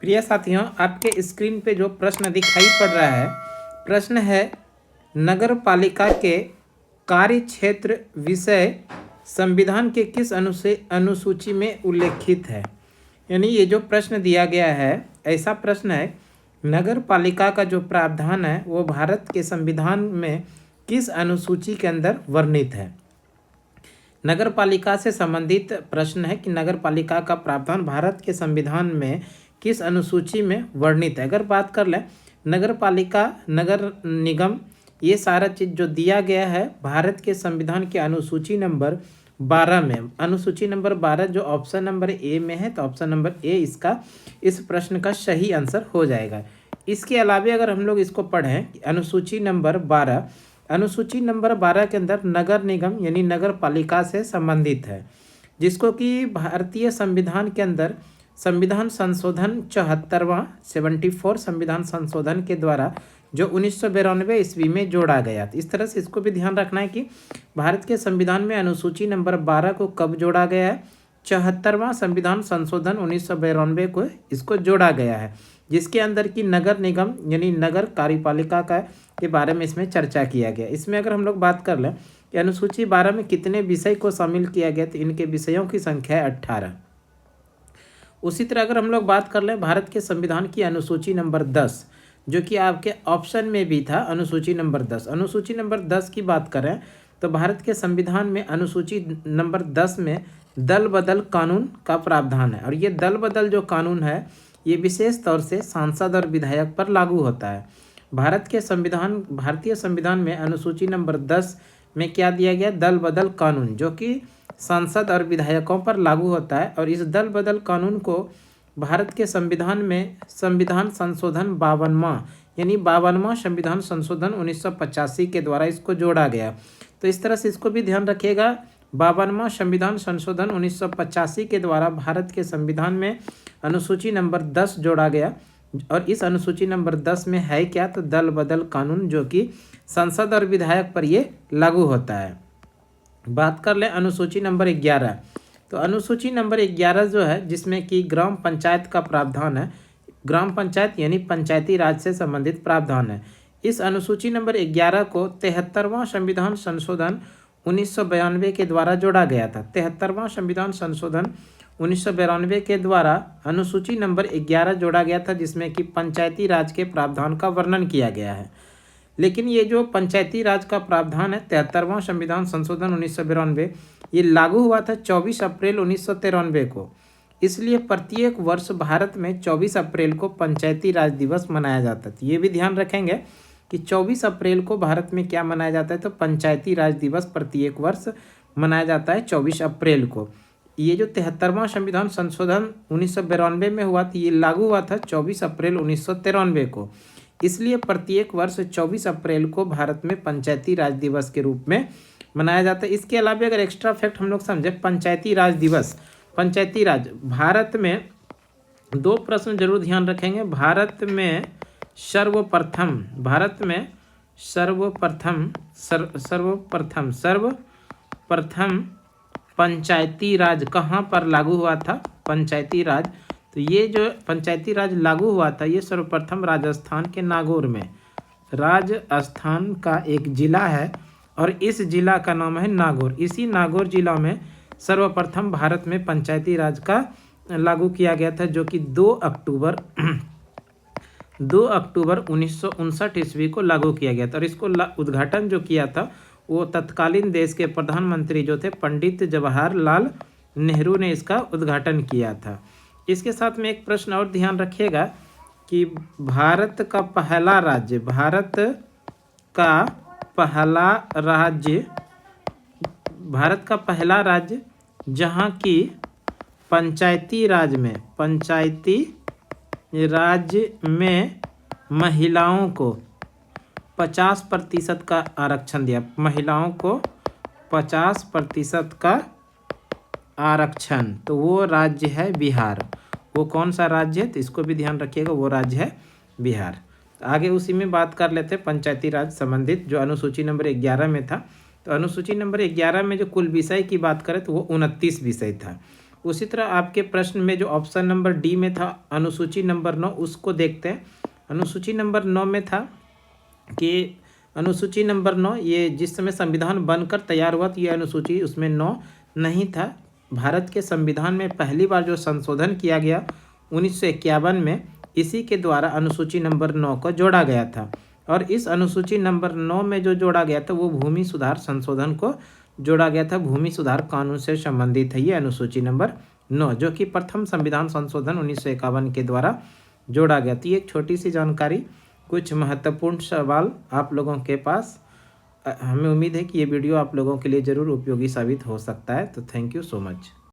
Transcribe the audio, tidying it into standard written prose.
प्रिय साथियों, आपके स्क्रीन पे जो प्रश्न दिखाई पड़ रहा है, प्रश्न है नगर पालिका के कार्य क्षेत्र विषय संविधान के किस अनुसूची में उल्लेखित है। यानी ये जो प्रश्न दिया गया है, ऐसा प्रश्न है नगर पालिका का जो प्रावधान है वो भारत के संविधान में किस अनुसूची के अंदर वर्णित है। नगर पालिका से संबंधित प्रश्न है कि नगर पालिका का प्रावधान भारत के संविधान में किस अनुसूची में वर्णित है। अगर बात कर लें नगर पालिका, नगर निगम, ये सारा चीज़ जो दिया गया है भारत के संविधान के अनुसूची नंबर 12 में। अनुसूची नंबर 12 जो ऑप्शन नंबर ए में है, तो ऑप्शन नंबर ए इसका इस प्रश्न का सही आंसर हो जाएगा। इसके अलावा अगर हम लोग इसको पढ़ें, अनुसूची नंबर 12, अनुसूची नंबर 12 के अंदर नगर निगम यानी नगर पालिका से संबंधित है, जिसको कि भारतीय संविधान के अंदर संविधान संशोधन 74 संविधान संशोधन के द्वारा जो 1992 ईस्वी में जोड़ा गया। इस तरह से इसको भी ध्यान रखना है कि भारत के संविधान में अनुसूची नंबर 12 को कब जोड़ा गया है। 74वां संविधान संशोधन 1992 को इसको जोड़ा गया है, जिसके अंदर की नगर निगम यानी नगर कार्यपालिका का के बारे में इसमें चर्चा किया गया। इसमें अगर हम लोग बात कर लें कि अनुसूची 12 में कितने विषय को शामिल किया गया, तो इनके विषयों की संख्या है 18। उसी तरह अगर हम लोग बात कर लें भारत के संविधान की अनुसूची नंबर 10, जो कि आपके ऑप्शन में भी था, अनुसूची नंबर 10। अनुसूची नंबर 10 की बात करें तो भारत के संविधान में अनुसूची नंबर 10 में दल बदल कानून का प्रावधान है, और ये दल बदल जो कानून है ये विशेष तौर से सांसद और विधायक पर लागू होता है। भारतीय संविधान में अनुसूची नंबर 10 में क्या दिया गया, दल बदल कानून, जो कि सांसद और विधायकों पर लागू होता है। और इस दल बदल कानून को भारत के संविधान में संविधान संशोधन 52वां यानी 52वां संविधान संशोधन 1985 के द्वारा इसको जोड़ा गया। तो इस तरह से इसको भी ध्यान रखिएगा, 52वां संविधान संशोधन 1985 के द्वारा भारत के संविधान में अनुसूची नंबर 10 जोड़ा गया। और इस अनुसूची नंबर 10 में है क्या, तो दल बदल कानून, जो कि संसद और विधायक पर ये लागू होता है। बात कर लें अनुसूची नंबर 11, तो अनुसूची नंबर 11 जो है जिसमें कि ग्राम पंचायत का प्रावधान है। ग्राम पंचायत यानी पंचायती राज से संबंधित प्रावधान है। इस अनुसूची नंबर 11 को 73वां संविधान संशोधन 1992 के द्वारा जोड़ा गया था। 73वां संविधान संशोधन 1992 के द्वारा अनुसूची नंबर 11 जोड़ा गया था, जिसमें कि पंचायती राज के प्रावधान का वर्णन किया गया है। लेकिन ये जो पंचायती राज का प्रावधान है 73वां संविधान संशोधन 1992, ये लागू हुआ था 24 अप्रैल 1993 को। इसलिए प्रत्येक वर्ष भारत में 24 अप्रैल को पंचायती राज दिवस मनाया जाता है। ये भी ध्यान रखेंगे कि 24 अप्रैल को भारत में क्या मनाया जाता है, तो पंचायती राज दिवस प्रत्येक वर्ष मनाया जाता है 24 अप्रैल को। ये जो 73वां संविधान संशोधन 1992 में हुआ था, ये लागू हुआ था 24 अप्रैल 1993 को। इसलिए प्रत्येक वर्ष 24 अप्रैल को भारत में पंचायती राज दिवस के रूप में मनाया जाता है। इसके अलावा अगर एक्स्ट्रा फैक्ट हम लोग समझे, पंचायती राज दिवस, पंचायती राज भारत में 2 प्रश्न जरूर ध्यान रखेंगे। भारत में सर्वप्रथम पंचायती राज कहाँ पर लागू हुआ था, पंचायती राज, तो ये जो पंचायती राज लागू हुआ था ये सर्वप्रथम राजस्थान के नागौर में, राजस्थान का एक जिला है और इस जिला का नाम है नागौर। इसी नागौर जिला में सर्वप्रथम भारत में पंचायती राज का लागू किया गया था, जो कि 2 अक्टूबर 1959 ईस्वी को लागू किया गया था। और इसको उद्घाटन जो किया था वो तत्कालीन देश के प्रधानमंत्री जो थे पंडित जवाहरलाल नेहरू ने इसका उद्घाटन किया था। इसके साथ में एक प्रश्न और ध्यान रखिएगा कि भारत का पहला राज्य जहाँ की पंचायती राज में महिलाओं को 50% का आरक्षण दिया, महिलाओं को 50% का आरक्षण, तो वो राज्य है बिहार। वो कौन सा राज्य है, तो इसको भी ध्यान रखिएगा, वो राज्य है बिहार। आगे उसी में बात कर लेते हैं पंचायती राज संबंधित जो अनुसूची नंबर 11 में था। तो अनुसूची नंबर 11 में जो कुल विषय की बात करें तो वो 29 विषय था। उसी तरह आपके प्रश्न में जो ऑप्शन नंबर डी में था अनुसूची नंबर 9, उसको देखते हैं। अनुसूची नंबर 9 में था कि अनुसूची नंबर 9 ये जिस समय संविधान बनकर तैयार हुआ तो ये अनुसूची उसमें 9 नहीं था। भारत के संविधान में पहली बार जो संशोधन किया गया 1951 में, इसी के द्वारा अनुसूची नंबर 9 को जोड़ा गया था। और इस अनुसूची नंबर 9 में जो जोड़ा गया था वो भूमि सुधार संशोधन को जोड़ा गया था। भूमि सुधार कानून से संबंधित है ये अनुसूची नंबर 9, जो कि प्रथम संविधान संशोधन 1951 के द्वारा जोड़ा गया। तो ये एक छोटी सी जानकारी, कुछ महत्वपूर्ण सवाल आप लोगों के पास। हमें उम्मीद है कि ये वीडियो आप लोगों के लिए ज़रूर उपयोगी साबित हो सकता है। तो थैंक यू सो मच।